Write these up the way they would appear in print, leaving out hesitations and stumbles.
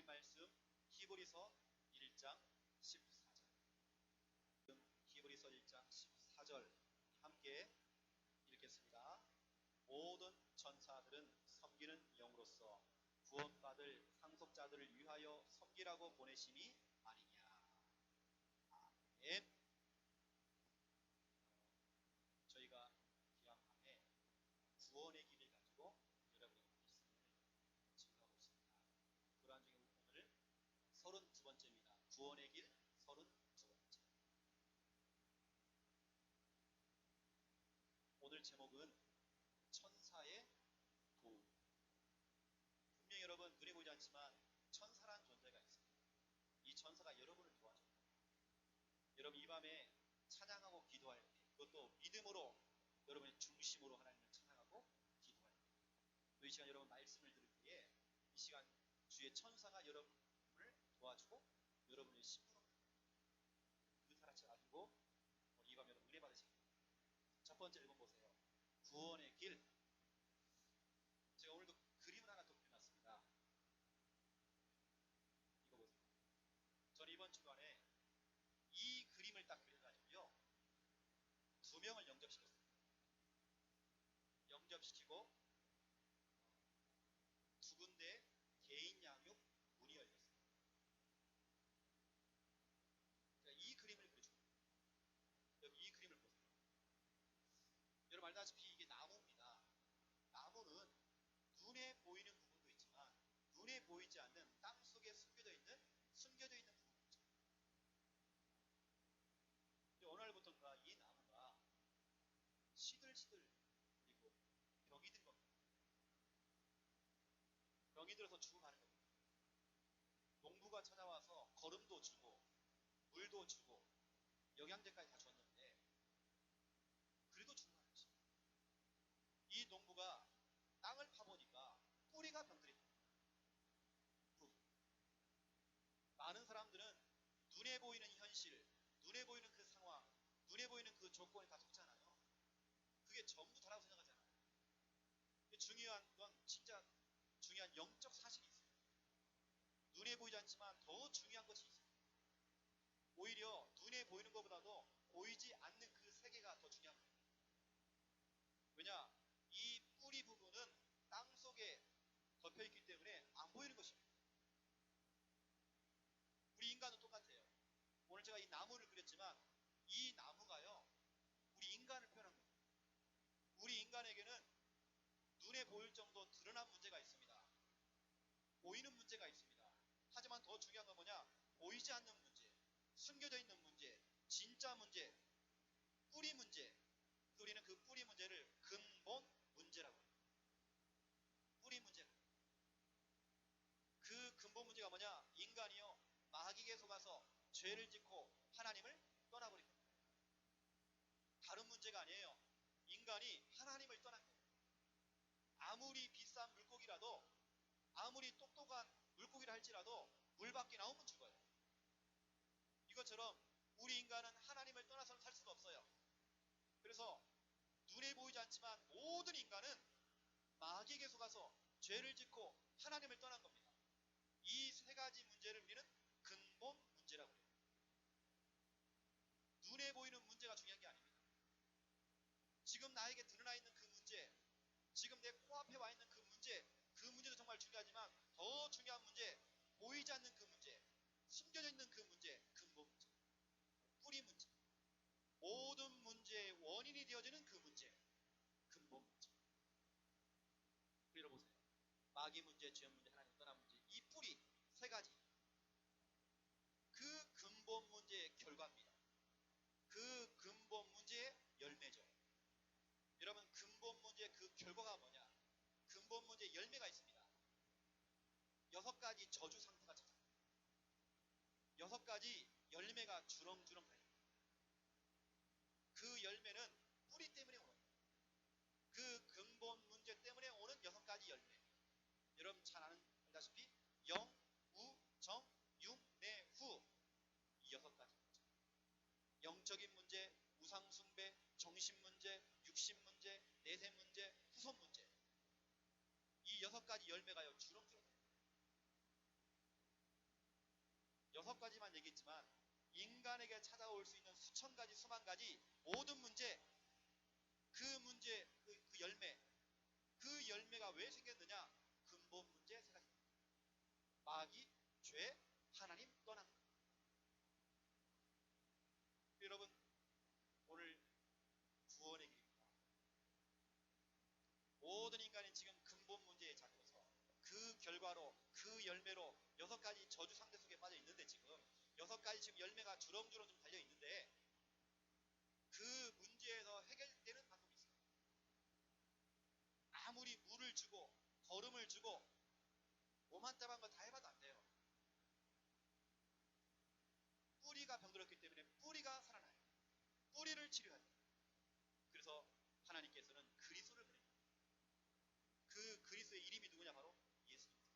하나님 말씀 히브리서 1장 14절. 히브리서 1장 14절 함께 읽겠습니다. 모든 천사들은 섬기는 영으로서 구원받을 상속자들을 위하여 섬기라고 보내심이 아니냐. 아멘. 저희가 기왕함에 구원의 길을 가지고 여러분의 말씀을 증거하고 있습니다. 그러한 중에 오늘 32번째입니다. 구원의 길 32번째. 오늘 제목은 천사의 도움. 분명히 여러분 눈에 보이지 않지만 천사란 존재가 있습니다. 이 천사가 여러분을 도와줍니다. 여러분 이 밤에 찬양하고 기도할 때, 그것도 믿음으로 여러분의 중심으로 하나님을 찬양하고 기도할 때, 또 이 시간 여러분 말씀을 들을 때에 이 시간 주의 천사가 여러분을 도와주고 여러분의 심부름 그 사람을 가지고 이 밤 여러분 은혜 받으십니다. 첫 번째 읽어 보세요. 구원의 길. 제가 오늘도 그림을 하나 또 그려놨습니다. 이거 보세요. 저는 이번 주간에 이 그림을 딱 그려가지고요, 2명을 영접시켰습니다. 영접시키고 2군데 개인 양육 문이 열렸습니다. 제가 이 그림을 그려줍니다. 여기 이 그림을 보세요. 여러분 알다시피 이게 나무입니다. 나무는 눈에 보이는 부분도 있지만 눈에 보이지 않는 땅속에 숨겨져 있는 부분이 있죠. 어느 날부터인가 이 나무가 시들시들 그리고 병이 든 겁니다. 병이 들어서 죽어가는 겁니다. 농부가 찾아와서 거름도 주고 물도 주고 영양제까지 다 줬는데 그래도 죽어가는 것입니다. 이 농부가 땅을 파보니까 뿌리가 병들입니다. 많은 사람들은 눈에 보이는 현실, 눈에 보이는 그 상황, 눈에 보이는 그 조건이 다 좋잖아요. 그게 전부 다라고 생각하잖아요. 중요한 건 진짜 중요한 영적 사실이 있어요. 눈에 보이지 않지만 더 중요한 것이 있어요. 오히려 눈에 보이는 것보다도 보이지 않는 그 세계가 더 중요한 거예요. 왜냐? 이 뿌리 부분은 땅 속에 덮여있기 때문에 안 보이는 것입니다. 우리 인간은 똑같아요. 오늘 제가 이 나무를 그렸지만 이 나무가요, 우리 인간을 표현한 겁니다. 우리 인간에게는 눈에 보일 정도 드러난 문제가 있습니다. 보이는 문제가 있습니다. 하지만 더 중요한 건 뭐냐? 보이지 않는 문제, 숨겨져 있는 문제, 진짜 문제, 뿌리 문제. 우리는 그 뿌리 문제를 근본 문제라고 해요. 뿌리 문제. 그 근본 문제가 뭐냐? 인간이요, 마귀에게 속아서 죄를 짓고 하나님을 떠나버린 겁니다. 다른 문제가 아니에요. 인간이 하나님을 떠난 거예요. 아무리 비싼 물고기라도, 아무리 똑똑한 물고기라 할지라도 물 밖에 나오면 죽어요. 이것처럼 우리 인간은 하나님을 떠나서는 살 수가 없어요. 그래서 눈에 보이지 않지만 모든 인간은 마귀에게 속아서 죄를 짓고 하나님을 떠난 겁니다. 이 세 가지 문제를 우리는 근본 문제라고 해요. 눈에 보이는 문제가 중요한 게 아닙니다. 지금 나에게 드러나 있는 그 문제, 지금 내 코앞에 와 있는 그 문제도 정말 중요하지만 더 중요한 문제, 보이지 않는 그 문제, 숨겨져 있는 그 문제, 근본 문제, 뿌리 문제, 모든 문제의 원인이 되어지는 그 문제, 근본 문제. 그리고 보세요. 마귀 문제, 죄 문제, 하나님 떠난 문제, 이 뿌리 세 가지, 그 근본 문제의 결과입니다. 그 근본 문제의 열매죠. 여러분 근본 문제의 그 결과가 뭐냐? 근본 문제의 열매가 있습니다. 6가지 저주 상태가 찾아요. 6가지 열매가 주렁주렁 달립니다. 그 열매는 뿌리 때문에 오는 거예요. 그 근본 문제 때문에 오는 6가지 열매. 여러분 잘 알다시피 영, 우, 정, 융, 내, 후. 이 6가지 문제. 영적인 문제, 우상숭배, 정신문제, 육신문제, 내세문제, 후손문제. 이 6가지 열매가요 주렁주렁. 가지만 얘기했지만 인간에게 찾아올 수 있는 수천 가지, 수만 가지 모든 문제, 그 문제, 그 열매, 그 열매가 왜 생겼느냐? 근본 문제 세 가지. 마귀, 죄, 하나님 떠난 것. 여러분, 오늘 구원의 길입니다. 모든 인간이 지금 근본 문제에 잡혀서 그 결과로, 그 열매로 6가지 저주 상태 속에 빠져 있는데, 지금 6가지 지금 열매가 주렁주렁 좀 달려 있는데, 그 문제에서 해결되는 방법이 있어요. 아무리 물을 주고 거름을 주고 오만따만 거 다 해봐도 안 돼요. 뿌리가 병들었기 때문에 뿌리가 살아나요. 뿌리를 치료해야 돼요. 그래서 하나님께서는 그리스도를 보냅니다. 그 그리스도의 이름이 누구냐? 바로 예수입니다.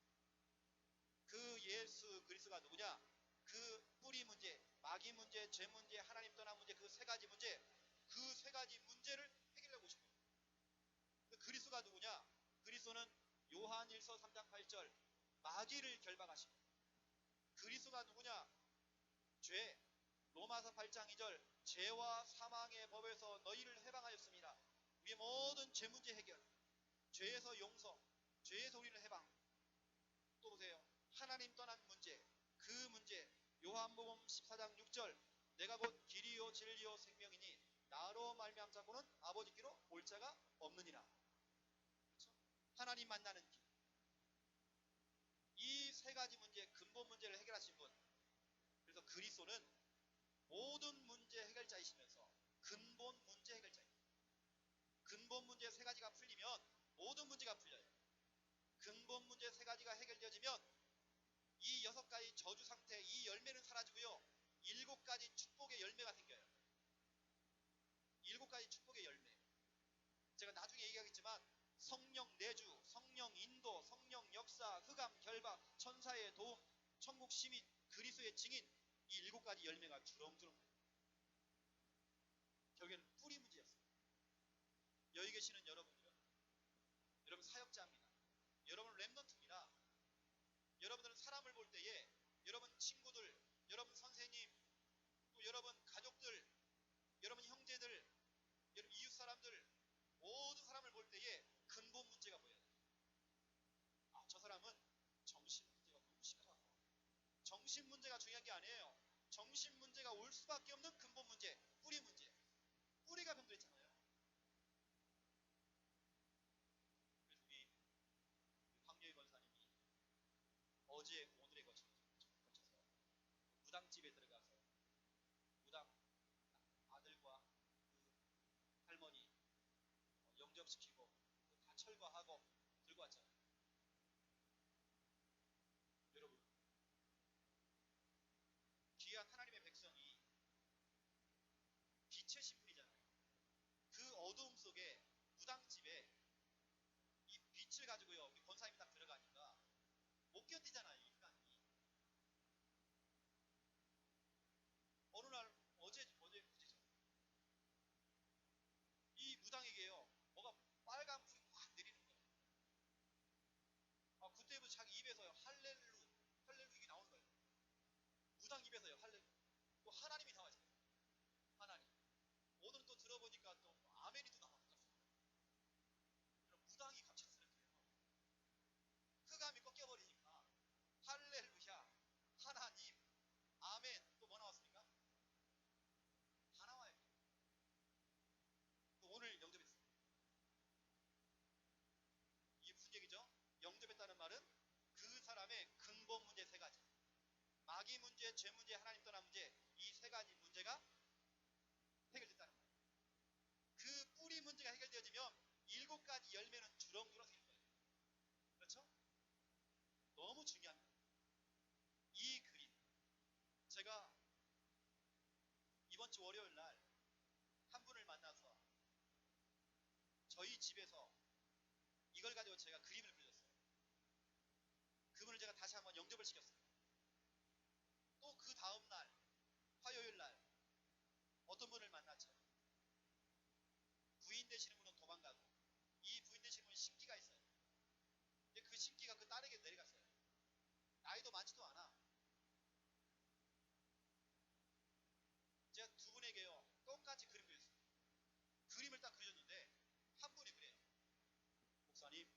그 예수 그리스도가 누구냐? 그 뿌리 문제, 마귀 문제, 죄 문제, 하나님 떠난 문제, 그 3가지 문제, 그 3가지 문제를 해결하고 오신 거예요. 그 그리스도가 누구냐? 그리스도는 요한일서 3장 8절 마귀를 결박하시고, 그리스도가 누구냐? 죄, 로마서 8장 2절 죄와 사망의 법에서 너희를 해방하였습니다. 우리의 모든 죄 문제 해결, 죄에서 용서, 죄에서 우리를 해방. 또 보세요. 하나님 떠난 문제, 그 문제, 요한복음 14장 6절 내가 곧 길이요 진리요 생명이니 나로 말미암 자고는 아버지께로 올 자가 없느니라. 그렇죠? 하나님 만나는 길. 이 3가지 문제, 근본 문제를 해결하신 분. 그래서 그리스도는 모든 문제 해결자이시면서 근본 문제 해결자입니다. 근본 문제 3가지가 풀리면 모든 문제가 풀려요. 근본 문제 3가지가 해결되어지면 이 6가지 저주 상태, 이 열매는 사라지고요. 7가지 축복의 열매가 생겨요. 7가지 축복의 열매. 제가 나중에 얘기하겠지만 성령 내주, 성령 인도, 성령 역사, 흑암 결박, 천사의 도움, 천국 시민, 그리스도의 증인, 이 7가지 열매가 주렁주렁. 결국에는 뿌리 문제였어요. 여기 계시는 여러분들은, 여러분 사역자입니다. 여러분 렘넌트입니다. 여러분들은 사람을 볼 때에 여러분 친구들, 여러분 선생님, 또 여러분 가족들, 여러분 형제들, 여러분 이웃 사람들, 모든 사람을 볼 때에 근본 문제가 보여요. 아, 저 사람은 정신 문제가 너무 심하다. 정신 문제가 중요한 게 아니에요. 정신 문제가 올 수밖에 없는 근본 문제, 뿌리 문제. 뿌리가 병들었잖아요. 그래서 우리 황교희 권사님이 어제 오늘에 거쳐서 무당집에 들어가서 무당 아들과 그 할머니 영접시키고 다 철거하고 들고 왔잖아요. 여러분, 귀한 하나님의 백성이 빛의 신분이잖아요. 그 어두움 속에 무당집에 이 빛을 가지고요, 우리 권사님이 딱 들어가니까 못 견디잖아요, 인간이. 어느 날 어제 그제죠. 이 무당에게요, 뭐가 빨간 불이 확 내리는 거예요. 아, 그때부터 자기 입에서요, 할렐루 이게 나오는 거예요. 무당 입에서요, 할렐루. 또 하나님이 나와요. 하나님. 오늘은 또 들어보니까 또 아멘이 또 나왔어요. 무당이 갑작스럽게요. 흑암이 꺾여버리니까 할렐루야, 하나님, 아멘. 또 뭐 나왔습니까? 다 나와요. 또 오늘 영접했어요. 이게 무슨 얘기죠? 영접했다는 말은 그 사람의 근본 문제 3가지. 마귀 문제, 죄 문제, 하나님 떠난 문제, 이 3가지 문제가 해결됐다는 거예요. 그 뿌리 문제가 해결되어지면 7가지 열매는 주렁주렁 생길 거예요. 그렇죠? 너무 중요합니다. 이 그림. 제가 이번 주 월요일 날 한 분을 만나서 저희 집에서 이걸 가지고 제가 그림을 그렸어요. 그분을 제가 다시 한번 영접을 시켰어요. 또 그 다음날 화요일 날 어떤 분을 만났죠. 부인 되시는 분은 도망가고 이 부인 되시는 분은 신기가 있어요. 근데 그 신기가 그 딸에게 내려갔어요. 나이도 많지도 않아. 똑같이 그림 그렸어요. 그림을 딱 그려줬는데 한 분이 그래요. 목사님,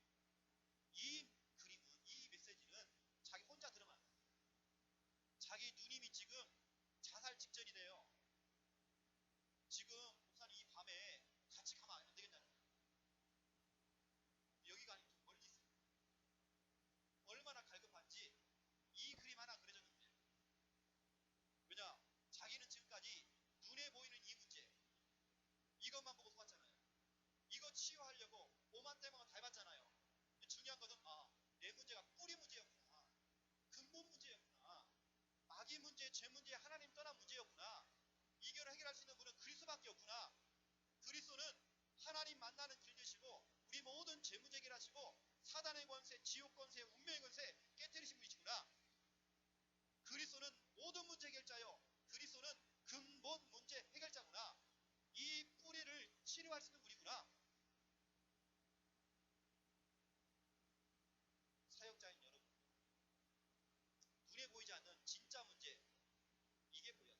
이 그림은, 이 메시지는 자기 혼자 들으면 안 돼요. 자기 누님이 지금 자살 직전이 돼요. 지금 목사님 이 밤에 같이 가면 안 되겠냐는 거예요. 여기가 아니고 좀 멀리 있어요. 얼마나 갈급한지 이 그림 하나 그려줬는데, 왜냐, 자기는 지금까지 눈에 보이는 이 문제, 이것만 보고 속았잖아요. 이거 치유하려고 오만때만 다 해봤잖아요. 근데 중요한 것은 내 문제가 뿌리 문제였구나, 근본 문제였구나, 마귀 문제, 죄 문제, 하나님 떠난 문제였구나. 이걸 해결할 수 있는 분은 그리스도밖에 없구나. 그리스도는 하나님 만나는 길 되시고 우리 모든 죄 문제 해결하시고 사단의 권세, 지옥 권세, 운명의 권세 깨뜨리신 분이시구나. 그리스도는 모든 문제 해결자요, 그리스도는 근본 문제 해결자구나. 이 뿌리를 치료할 수 있는 분이구나. 사역자인 여러분, 눈에 보이지 않는 진짜 문제, 이게 보여요.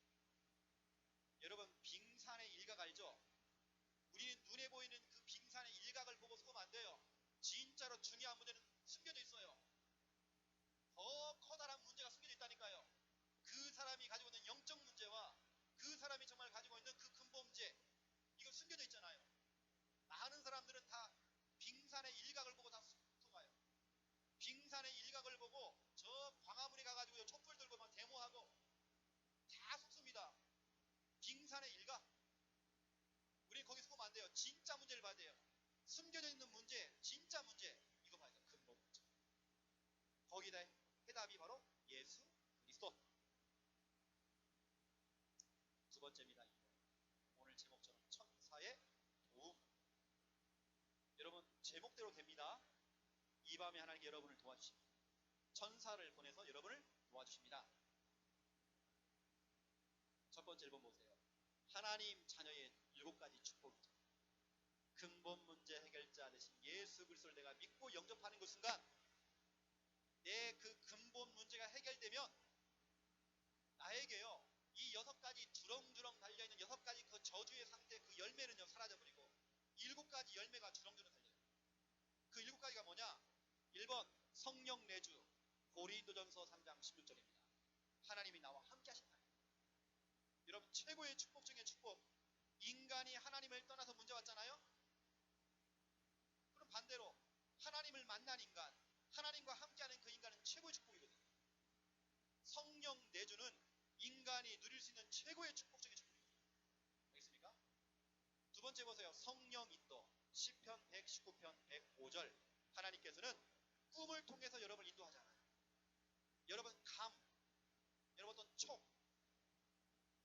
여러분, 빙산의 일각 알죠? 우리는 눈에 보이는 그 빙산의 일각을 보고 속으면 안 돼요. 진짜로 중요한 문제는 숨겨져 있어요. 더 커다란 문제가 숨겨져 있다니까요. 그 사람이 가지고 있는 영적 문제와 그 사람이 정말 가지고 있는 그 근본 문제, 이거 숨겨져 있잖아요. 많은 사람들은 다 빙산의 일각을 보고 다 속아요. 빙산의 일각을 보고 저 광화문에 가가지고 촛불 들고 막 데모하고 다 속습니다. 빙산의 일각. 우린 거기 속으면 안 돼요. 진짜 문제를 봐야 돼요. 숨겨져 있는 문제, 진짜 문제, 이거 봐야 돼요. 근본 문제. 거기다 해답이 바로 예수 그리스도. 두 번째입니다. 오늘 제목처럼 천사의 도움. 여러분, 제목대로 됩니다. 이 밤에 하나님께 여러분을 도와주십니다. 천사를 보내서 여러분을 도와주십니다. 첫 번째 1번 보세요. 하나님 자녀의 7가지 축복이죠. 근본 문제 해결자 되신 예수 그리스도를 내가 믿고 영접하는 그 순간, 내 그 근본 문제가 해결되면 나에게요, 이 6가지 주렁주렁 달려있는 6가지 그 저주의 상태, 그 열매는요 사라져버리고 7가지 열매가 주렁주렁 달려요. 그 7가지가 뭐냐? 1번 성령 내주, 고린도전서 3장 16절입니다. 하나님이 나와 함께 하신다. 여러분, 최고의 축복 중에 축복. 인간이 하나님을 떠나서 문제 왔잖아요. 그럼 반대로 하나님을 만난 인간, 하나님과 함께하는 그 인간은 최고의 축복이거든요. 성령 내주는 인간이 누릴 수 있는 최고의 축복 중의 축복입니다. 알겠습니까? 두 번째 보세요. 성령 인도. 시편 119편 105절. 하나님께서는 꿈을 통해서 여러분을 인도하잖아요. 여러분 감, 여러분 어떤 촉,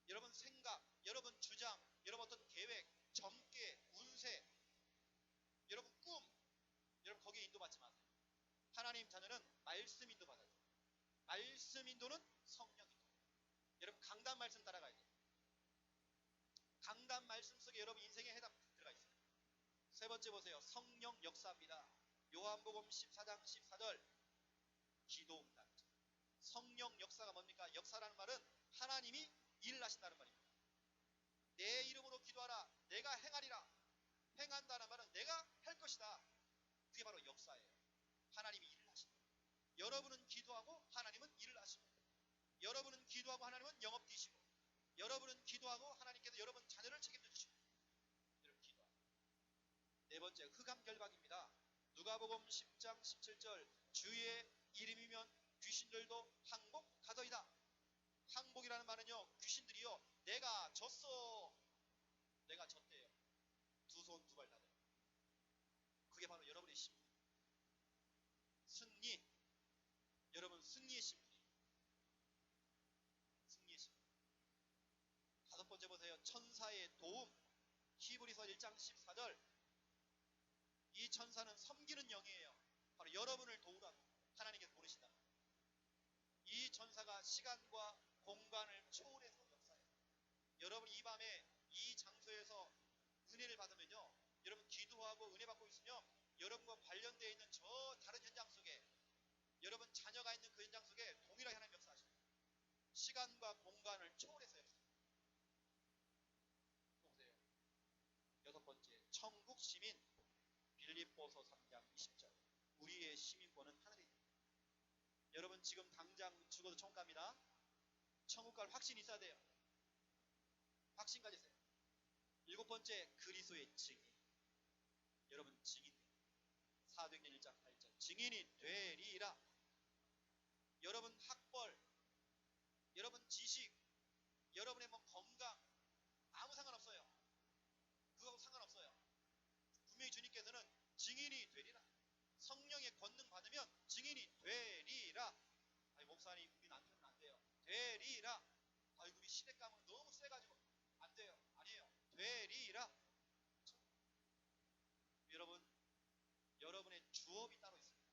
여러분 생각, 여러분 주장, 여러분 어떤 계획, 점괘, 운세, 여러분 꿈, 여러분 거기에 인도받지 마세요. 하나님 자녀는 말씀 인도 받아야 돼요. 말씀 인도는 성령 인도. 여러분 강단 말씀 따라가야 돼요. 강단 말씀 속에 여러분 인생의 해답 들어가 있어요. 세 번째 보세요. 성령 역사입니다. 요한복음 14장 14절. 기도 응답이죠. 성령 역사가 뭡니까? 역사라는 말은 하나님이 일을 하신다는 말입니다. 내 이름으로 기도하라. 내가 행하리라. 행한다는 말은 내가 할 것이다. 그게 바로 역사예요. 하나님이 일을 하신다. 여러분은 기도하고 하나님은 일을 하시고, 여러분은 기도하고 하나님은 영업 뛰시고, 여러분은 기도하고 하나님께서 여러분 자녀를 책임져 주시고, 여러분 기도하고. 네 번째, 흑암결박입니다. 누가복음 10장 17절. 주의 이름이면 귀신들도 항복하더이다. 항복이라는 말은요, 귀신들이요, 내가 졌어, 내가 졌대요. 두 손 두 발 다 돼요. 그게 바로 여러분의 신분, 승리. 여러분 승리의 신분이에요. 승리의 신분. 다섯 번째 보세요. 천사의 도움. 히브리서 1장 14절. 이 천사는 섬기는 영이에요. 바로 여러분을 도우라고 하나님께서 보내신다. 이 천사가 시간과 공간을 초월해서 역사해요. 여러분 이 밤에 이 장소에서 은혜를 받으면요, 여러분 기도하고 은혜 받고 있으면 여러분과 관련되어 있는 저 다른 현장 속에, 여러분 자녀가 있는 그 현장 속에 동일하게 하나님 역사하십니다. 시간과 공간을 초월해서 역사합니다. 보세요. 천국 시민. 빌립보서 3장 20절. 우리의 시민권은 하늘입니다. 여러분 지금 당장 죽어도 천국 갑니다. 천국 갈 확신이 있어야 돼요. 확신 가지세요. 7번째, 그리스도의 증인. 여러분 증인. 사도행전 1장 8절. 증인이 되리라. 여러분 학벌, 여러분 지식, 여러분의 뭐 건강 아무 상관없어요. 그거하고 상관없어요. 분명히 주님께서는 증인이 되리라. 성령의 권능 받으면 증인이 되리라. 아니 목사님 우리 남편은 안 돼요. 되리라. 아이고 우리 시댁감은 너무 세가지고 안 돼요. 아니에요. 되리라. 여러분 여러분의 주업이 따로 있습니다.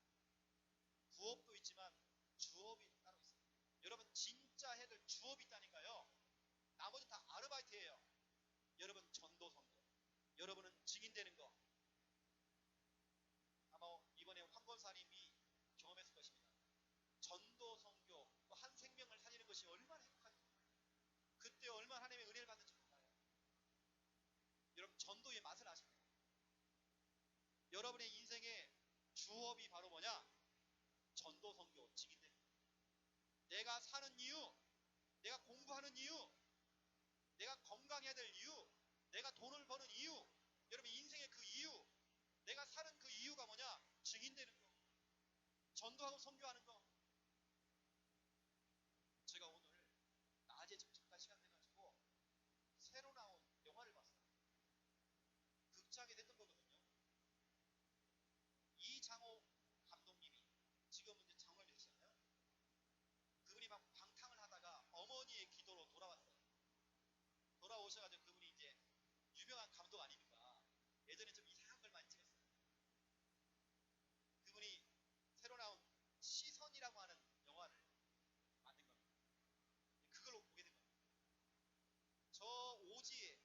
부업도 있지만 주업이 따로 있습니다. 여러분 진짜 해야 될 주업이 있다니까요. 나머지는 다 아르바이트예요. 여러분 전도 선교. 여러분은 증인되는 거. 아마 이번에 황 권사님이 경험했을 것입니다. 전도 선교 한 생명을 살리는 것이 얼마나 행복한지. 그때 얼마나 하나님의 은혜를 받는지 몰라요. 여러분 전도의 맛을 아십니까? 여러분의 인생의 주업이 바로 뭐냐? 전도 선교 증인됩니다. 내가 사는 이유, 내가 공부하는 이유, 내가 건강해야 될 이유, 내가 돈을 버는 이유, 여러분 인생의 그 이유, 내가 사는 그 이유가 뭐냐? 증인되는 거. 전도하고 선교하는 거. 제가 오늘 낮에 좀 잠깐 시간 내가지고 새로 나온 영화를 봤어요. 극장에 됐던 거거든요. 이장호 감독님이 지금은 이제 장관이 되시잖아요. 그분이 막 방탕을 하다가 어머니의 기도로 돌아왔어요. 돌아오셔가지고 그분이 이제 유명한 감독 아닙니까? 예전에 좀 이상한 걸 많이 찍었어요. 그분이 새로 나온 시선이라고 하는 영화를 만든 겁니다. 그걸 보게 된 겁니다. 저 오지에,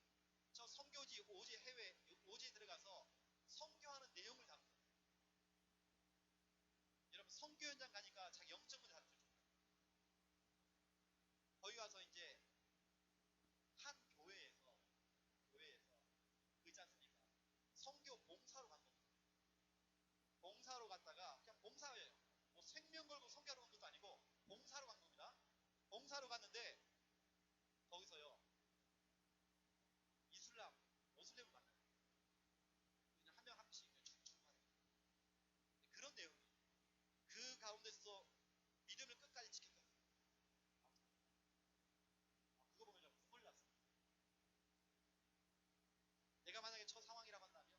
저 선교지 오지 해외 오지에 들어가서 선교하는 내용을 담은 거예요. 여러분 선교 현장 가니까 자기 영적 문제 다들 줍니다. 거기 가서 이제 한 교회에서 그 있지 않습니까? 선교 봉사로 간 겁니다. 봉사로 갔다가 그냥 봉사예요. 뭐 생명 걸고 선교하러 간 것도 아니고 봉사로 간 겁니다. 봉사로 갔는데 거기서요 이슬람, 모슬렘을 만나요. 그냥 한 명 한 명씩 죽하는 그런 내용이. 그 가운데서 믿음을 끝까지 지켰다. 그거 보면 좀 눈물 났어요. 내가 만약에 저 상황이라고 한다면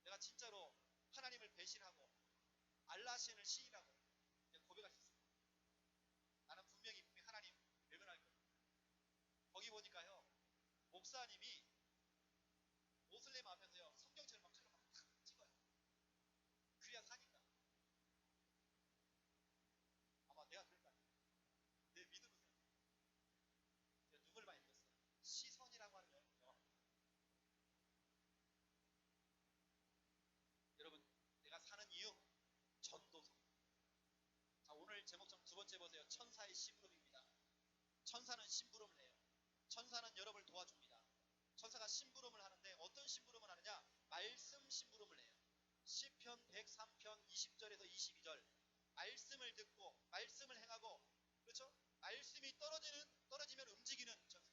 내가 진짜로 하나님을 배신하고 알라신을 시인하고 고백할 수 있습니다. 나는 분명히 하나님 외면할 거예요. 거기 보니까요 목사님이 모슬렘 앞에서요 성경책을 막 칼로 막 찍어요. 그래야 사니까. 아마 내가 그럴 거 아니에요. 내 믿음은 제가 눈물 많이 흘렸어요. 시선이라고 하는 영화. 여러분 내가 사는 이유 전도서. 자 오늘 제목점 두 번째 보세요. 천사의 심부름입니다. 천사는 심부름을 해요. 천사는 여러분을 도와줍니다. 천사가 심부름을 하는데 어떤 심부름을 하느냐? 말씀 심부름을 해요. 시편 103편 20절에서 22절. 말씀을 듣고 말씀을 행하고, 그렇죠? 말씀이 떨어지면 움직이는 천사.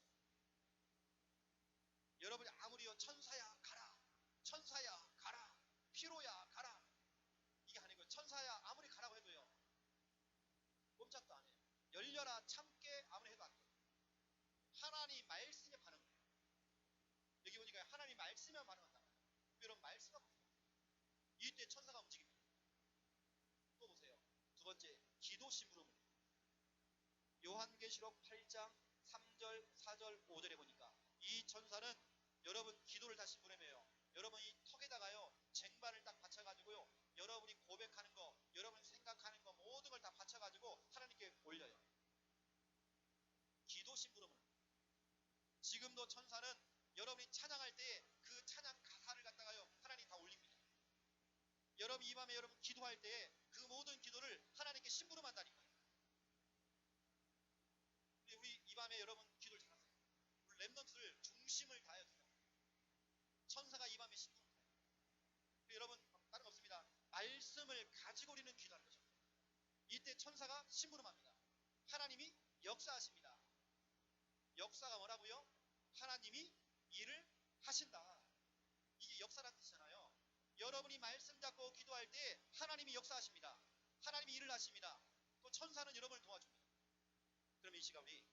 여러분이 아무리요 천사야 가라, 천사야 가라, 피로야 가라 이게 아니고 천사야 아무리 가라고 해도요 꼼짝도 안 해요. 열려라 참깨 아무리 해도 안 돼요. 하나님 말씀에 반응해요. 여기 보니까 하나님 말씀에 반응한다. 여러분 말씀하고 이때 천사가 움직입니다. 또 보세요. 두 번째 기도 심부름을 해요. 요한계시록 8장 3절 4절 5절에 보니까 이 천사는 여러분 기도를 다 심부름해요. 여러분 이 턱에다가요 쟁반을 딱 받쳐가지고요 여러분이 고백하는 거, 여러분이 생각하는 거 모든 걸 다 받쳐가지고 하나님께 올려요. 기도 심부름을. 지금도 천사는 여러분이 찬양할 때 그 찬양 가사를 갖다가요 하나님 다 올립니다. 여러분 이 밤에 여러분 기도할 때 그 모든 기도를 하나님께 심부름한다니까요. 우리 이 밤에 여러분 기도를 잘하세요. 우리 랩넌트를 중심을 다해주세요. 천사가 이 밤에 심부름. 가지고 우리는 기도하는 거죠. 이때 천사가 심부름합니다. 하나님이 역사하십니다. 역사가 뭐라고요? 하나님이 일을 하신다. 이게 역사라는 뜻이잖아요. 여러분이 말씀 잡고 기도할 때 하나님이 역사하십니다. 하나님이 일을 하십니다. 또 천사는 여러분을 도와줍니다. 그럼 이 시간 우리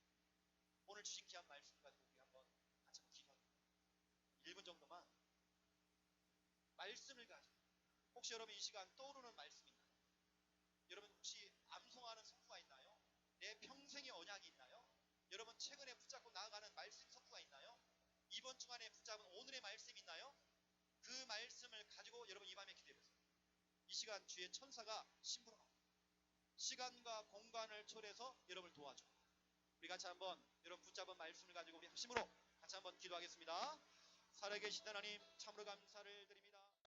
오늘 주신 귀한 말씀 가지고 우리 한번 같이 한번 기도합니다. 1분 정도만 말씀을 가지고 혹시 여러분 이 시간 떠오르는 말씀 있나요? 여러분 혹시 암송하는 성구가 있나요? 내 평생의 언약이 있나요? 여러분 최근에 붙잡고 나아가는 말씀 성구가 있나요? 이번 주간에 붙잡은 오늘의 말씀이 있나요? 그 말씀을 가지고 여러분 이 밤에 기도해보세요. 이 시간 주의 천사가 심부름합니다. 시간과 공간을 초래해서 여러분을 도와줘. 우리 같이 한번 여러분 붙잡은 말씀을 가지고 우리 합심으로 같이 한번 기도하겠습니다. 살아계신 하나님 참으로 감사를 드립니다.